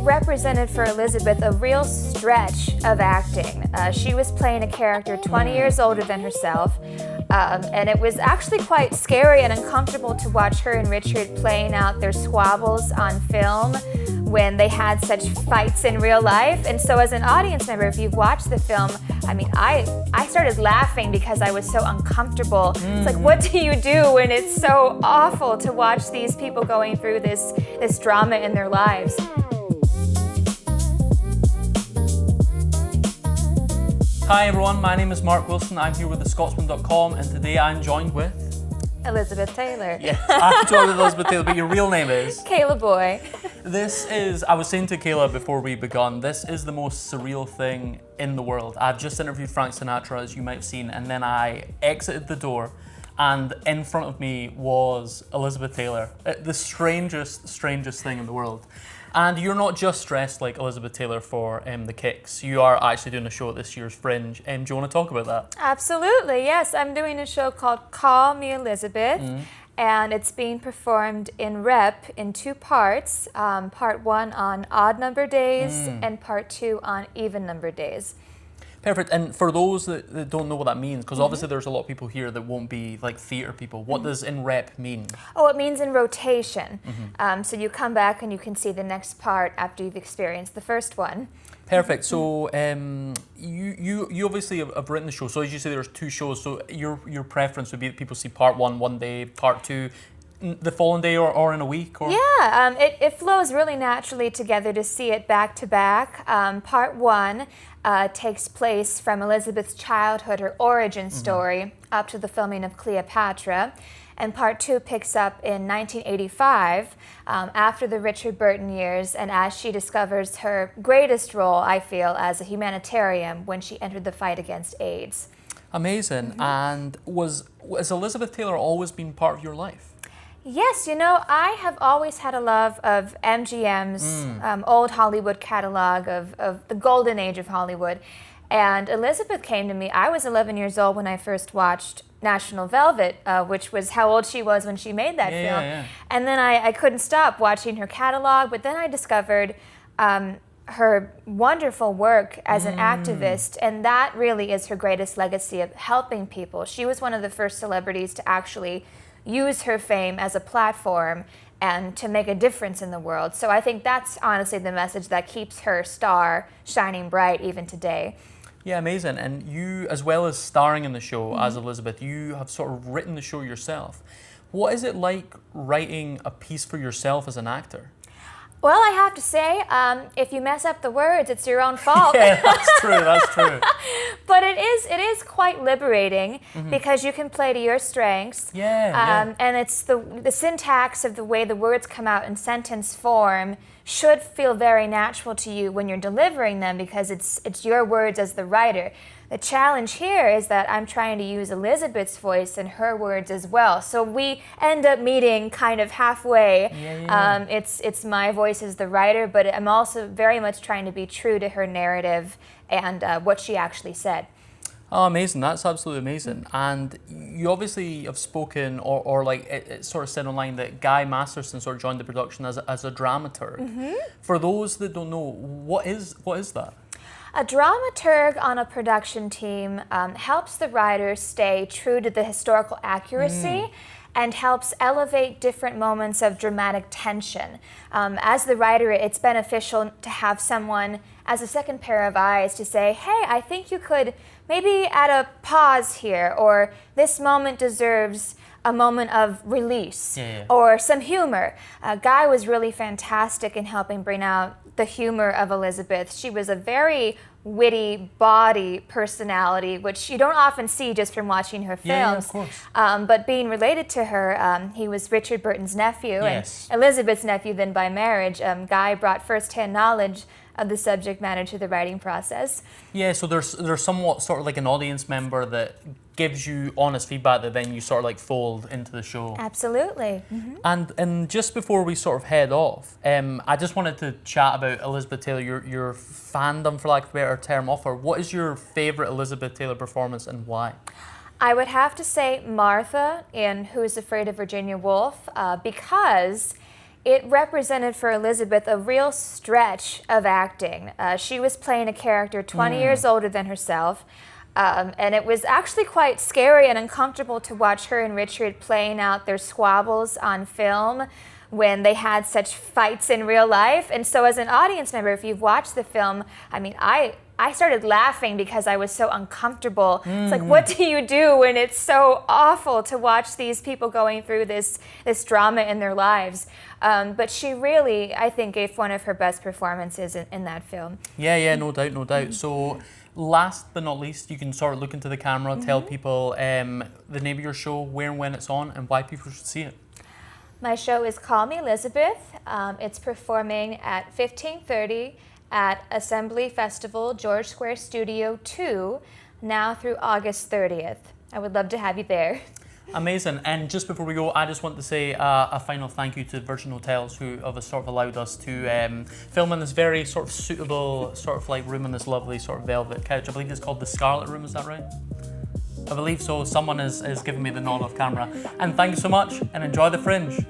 represented for Elizabeth a real stretch of acting. She was playing a character 20 years older than herself, and it was actually quite scary and uncomfortable to watch her and Richard playing out their squabbles on film when they had such fights in real life. And so as an audience member, if you've watched the film, I mean, I started laughing because I was so uncomfortable. It's like, what do you do when it's so awful to watch these people going through this drama in their lives? Hi everyone, my name is Mark Wilson. I'm here with thescotsman.com, and today I'm joined with... Elizabeth Taylor. Yeah, I'm joined with Elizabeth Taylor, but your real name is? Kayla Boye. This is, I was saying to Kayla before we begun, this is the most surreal thing in the world. I've just interviewed Frank Sinatra, as you might have seen, and then I exited the door, and in front of me was Elizabeth Taylor. The strangest thing in the world. And you're not just dressed like Elizabeth Taylor for the kicks. You are actually doing a show at this year's Fringe. Do you want to talk about that? Absolutely, yes. I'm doing a show called Call Me Elizabeth, and it's being performed in Rep in two parts. Part one on odd number days and part two on even number days. Perfect. And for those that don't know what that means, because obviously there's a lot of people here that won't be like theatre people, what does in rep mean? Oh, it means in rotation. So you come back and you can see the next part after you've experienced the first one. Perfect. So you obviously have written the show. So as you say, there's two shows. So your preference would be that people see part one day, part two the following day or in a week? Or? Yeah, it flows really naturally together to see it back to back. Part one takes place from Elizabeth's childhood, her origin story, up to the filming of Cleopatra. And part two picks up in 1985, after the Richard Burton years, and as she discovers her greatest role, I feel, as a humanitarian when she entered the fight against AIDS. Amazing. And has Elizabeth Taylor always been part of your life? Yes, you know, I have always had a love of MGM's old Hollywood catalog of the golden age of Hollywood. And Elizabeth came to me. I was 11 years old when I first watched National Velvet, which was how old she was when she made that film. Yeah. And then I couldn't stop watching her catalog, but then I discovered her wonderful work as an activist, and that really is her greatest legacy of helping people. She was one of the first celebrities to actually use her fame as a platform and to make a difference in the world. So I think that's honestly the message that keeps her star shining bright even today. Yeah, amazing. And you, as well as starring in the show as Elizabeth, you have sort of written the show yourself. What is it like writing a piece for yourself as an actor? Well, I have to say, if you mess up the words, it's your own fault. Yeah, that's true. But it is quite liberating because you can play to your strengths. Yeah. And it's the syntax of the way the words come out in sentence form should feel very natural to you when you're delivering them because it's your words as the writer. The challenge here is that I'm trying to use Elizabeth's voice and her words as well. So we end up meeting kind of halfway. Yeah. It's my voice as the writer, but I'm also very much trying to be true to her narrative and what she actually said. Oh, amazing. That's absolutely amazing. And you obviously have spoken, or like it sort of said online that Guy Masterson sort of joined the production as a dramaturg. For those that don't know, what is that? A dramaturg on a production team helps the writer stay true to the historical accuracy and helps elevate different moments of dramatic tension. As the writer, it's beneficial to have someone as a second pair of eyes to say, hey, I think you could maybe add a pause here, or this moment deserves a moment of release, or some humor. Guy was really fantastic in helping bring out the humor of Elizabeth. She was a very witty, bawdy personality, which you don't often see just from watching her films. Yeah, of course. But being related to her, he was Richard Burton's nephew, and Elizabeth's nephew then by marriage. Guy brought first-hand knowledge of the subject matter to the writing process. Yeah, so there's somewhat sort of like an audience member that gives you honest feedback that then you sort of like fold into the show. Absolutely. And just before we sort of head off, I just wanted to chat about Elizabeth Taylor, your fandom, for lack of a better term, of her. What is your favourite Elizabeth Taylor performance and why? I would have to say Martha in Who's Afraid of Virginia Woolf, because it represented for Elizabeth a real stretch of acting. She was playing a character 20 years older than herself, and it was actually quite scary and uncomfortable to watch her and Richard playing out their squabbles on film when they had such fights in real life. And so as an audience member, if you've watched the film, I mean, I started laughing because I was so uncomfortable. It's like, what do you do when it's so awful to watch these people going through this drama in their lives? But she really, I think, gave one of her best performances in that film. Yeah, no doubt, no doubt. So last but not least, you can sort of look into the camera, tell people the name of your show, where and when it's on, and why people should see it. My show is Call Me Elizabeth. It's performing at 15:30 at Assembly Festival, George Square Studio 2, now through August 30th. I would love to have you there. Amazing. And just before we go, I just want to say a final thank you to Virgin Hotels, who have sort of allowed us to film in this very sort of suitable sort of like room in this lovely sort of velvet couch. I believe it's called the Scarlet Room, is that right? I believe so. Someone is giving me the nod off camera. And thank you so much, and enjoy the Fringe.